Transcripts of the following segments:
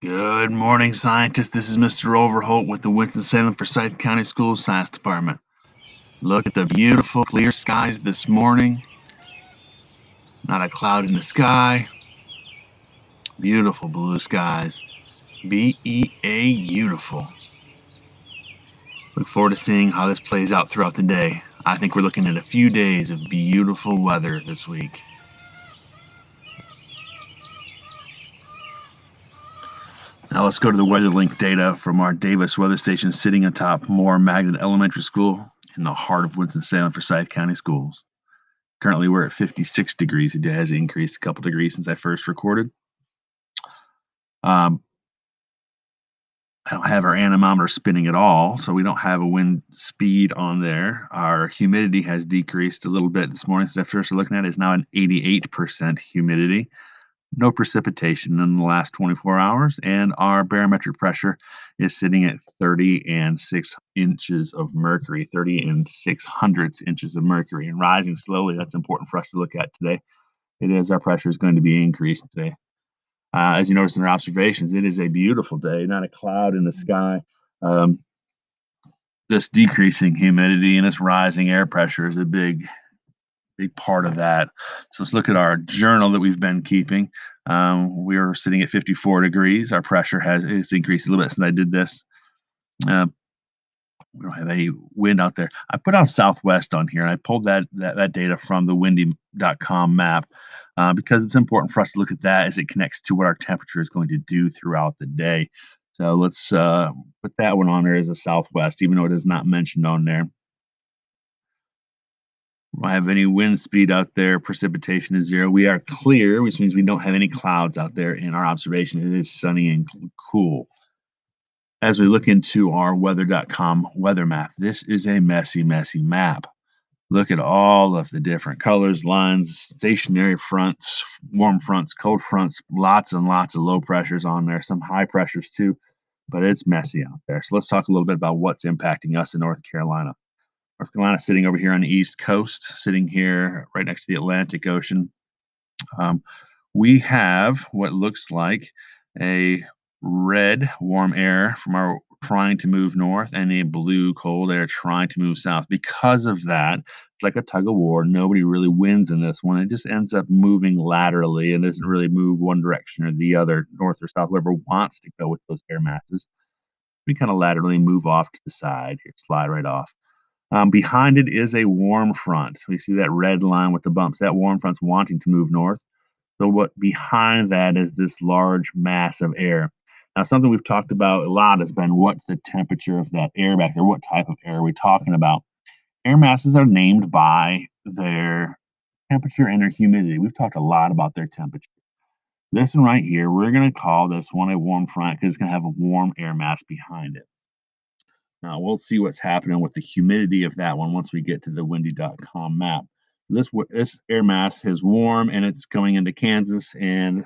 Good morning, scientists. This is Mr. Overholt with the Winston-Salem Forsyth County Schools Science Department. Look at the beautiful clear skies this morning. Not a cloud in the sky. Beautiful blue skies. beautiful. Look forward to seeing how this plays out throughout the day. I think we're looking at a few days of beautiful weather this week. Now let's go to the weather link data from our Davis weather station sitting atop Moore Magnet Elementary School in the heart of Winston-Salem Forsyth County Schools. Currently, we're at 56 degrees. It has increased a couple degrees since I first recorded. Um, I don't have our anemometer spinning at all, so we don't have a wind speed on there. Our humidity has decreased a little bit this morning since I first looking at it. It's now an 88% humidity. No precipitation in the last 24 hours, and our barometric pressure is sitting at 30 and 6 inches of mercury, 30 and 600 inches of mercury, and rising slowly. That's important for us to look at today. It is our pressure is going to be increased today. As you notice in our observations, it is a beautiful day, not a cloud in the sky. Um, this decreasing humidity and this rising air pressure is a big part of that. So let's look at our journal that we've been keeping. We're sitting at 54 degrees. Our pressure it's increased a little bit since I did this. Uh, we don't have any wind out there. I put on southwest on here, and I pulled that data from the windy.com map because it's important for us to look at that as it connects to what our temperature is going to do throughout the day. So let's put that one on there as a southwest, even though it is not mentioned on there. We don't have any wind speed out there. Precipitation is 0. We are clear, which means we don't have any clouds out there in our observation. It is sunny and cool. As we look into our weather.com weather map, this is a messy, messy map. Look at all of the different colors, lines, stationary fronts, warm fronts, cold fronts, lots and lots of low pressures on there, some high pressures too, but it's messy out there. So let's talk a little bit about what's impacting us in North Carolina. North Carolina sitting over here on the East Coast, sitting here right next to the Atlantic Ocean. Um, we have what looks like a red warm air from our trying to move north and a blue cold air trying to move south. Because of that, it's like a tug of war. Nobody really wins in this one. It just ends up moving laterally and doesn't really move one direction or the other, north or south. Whoever wants to go with those air masses, we kind of laterally move off to the side here, slide right off. Behind it is a warm front. We see that red line with the bumps. That warm front's wanting to move north. So what behind that is this large mass of air. Now, something we've talked about a lot has been what's the temperature of that air back there? What type of air are we talking about? Air masses are named by their temperature and their humidity. We've talked a lot about their temperature. This one right here, we're going to call this one a warm front because it's going to have a warm air mass behind it. Now, we'll see what's happening with the humidity of that one once we get to the windy.com map. This air mass is warm and it's going into Kansas and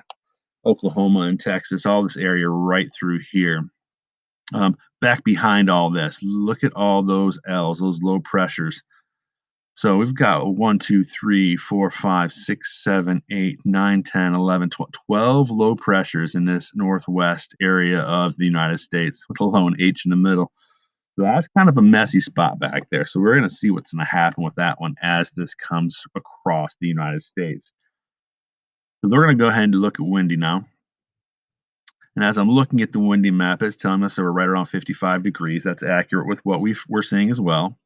Oklahoma and Texas, all this area right through here. Back behind all this, look at all those L's, those low pressures. So we've got 1, 2, 3, 4, 5, 6, 7, 8, 9, 10, 11, 12 low pressures in this northwest area of the United States, with a lone H in the middle. So that's kind of a messy spot back there. So we're going to see what's going to happen with that one as this comes across the United States. So we're going to go ahead and look at windy now. And as I'm looking at the windy map, it's telling us that we're right around 55 degrees. That's accurate with what we're seeing as well.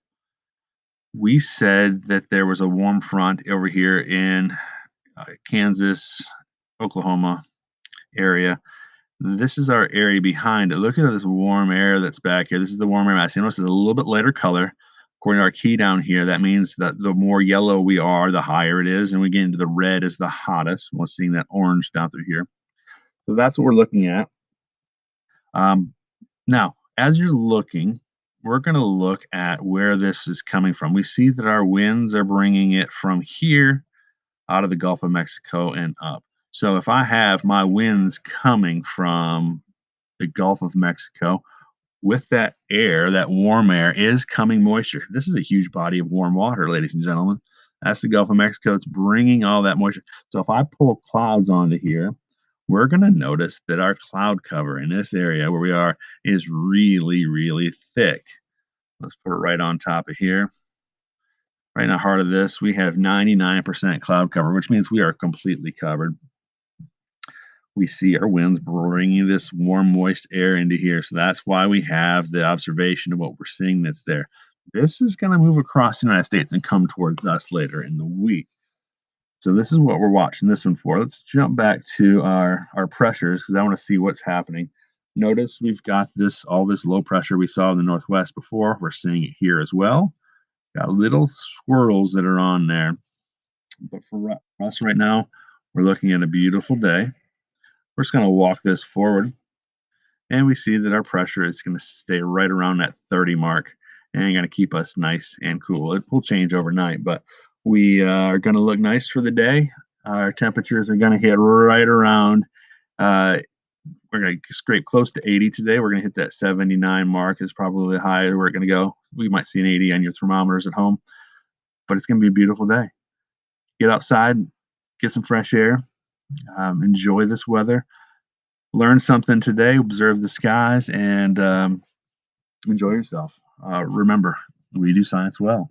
We said that there was a warm front over here in Kansas, Oklahoma area. This is our area behind it. Look at this warm air that's back here. This is the warm air mass. You notice it's a little bit lighter color. According to our key down here, that means that the more yellow we are, the higher it is. And we get into the red is the hottest. We're seeing that orange down through here. So that's what we're looking at. Now, as you're looking, we're going to look at where this is coming from. We see that our winds are bringing it from here out of the Gulf of Mexico and up. So if I have my winds coming from the Gulf of Mexico, with that air, that warm air, is coming moisture. This is a huge body of warm water, ladies and gentlemen. That's the Gulf of Mexico. It's bringing all that moisture. So if I pull clouds onto here, we're going to notice that our cloud cover in this area where we are is really, really thick. Let's put it right on top of here. Right in the heart of this, we have 99% cloud cover, which means we are completely covered. We see our winds bringing this warm, moist air into here. So that's why we have the observation of what we're seeing that's there. This is going to move across the United States and come towards us later in the week. So this is what we're watching this one for. Let's jump back to our pressures because I want to see what's happening. Notice we've got all this low pressure we saw in the northwest before. We're seeing it here as well. Got little swirls that are on there. But for us right now, we're looking at a beautiful day. We're just going to walk this forward, and we see that our pressure is going to stay right around that 30 mark and going to keep us nice and cool. It will change overnight, but we are going to look nice for the day. Our temperatures are going to hit right around, uh, we're going to scrape close to 80 today. We're going to hit that 79 mark is probably the high we're going to go. We might see an 80 on your thermometers at home, but it's going to be a beautiful day. Get outside, get some fresh air, enjoy this weather, learn something today, observe the skies, and enjoy yourself. Remember, we do science well.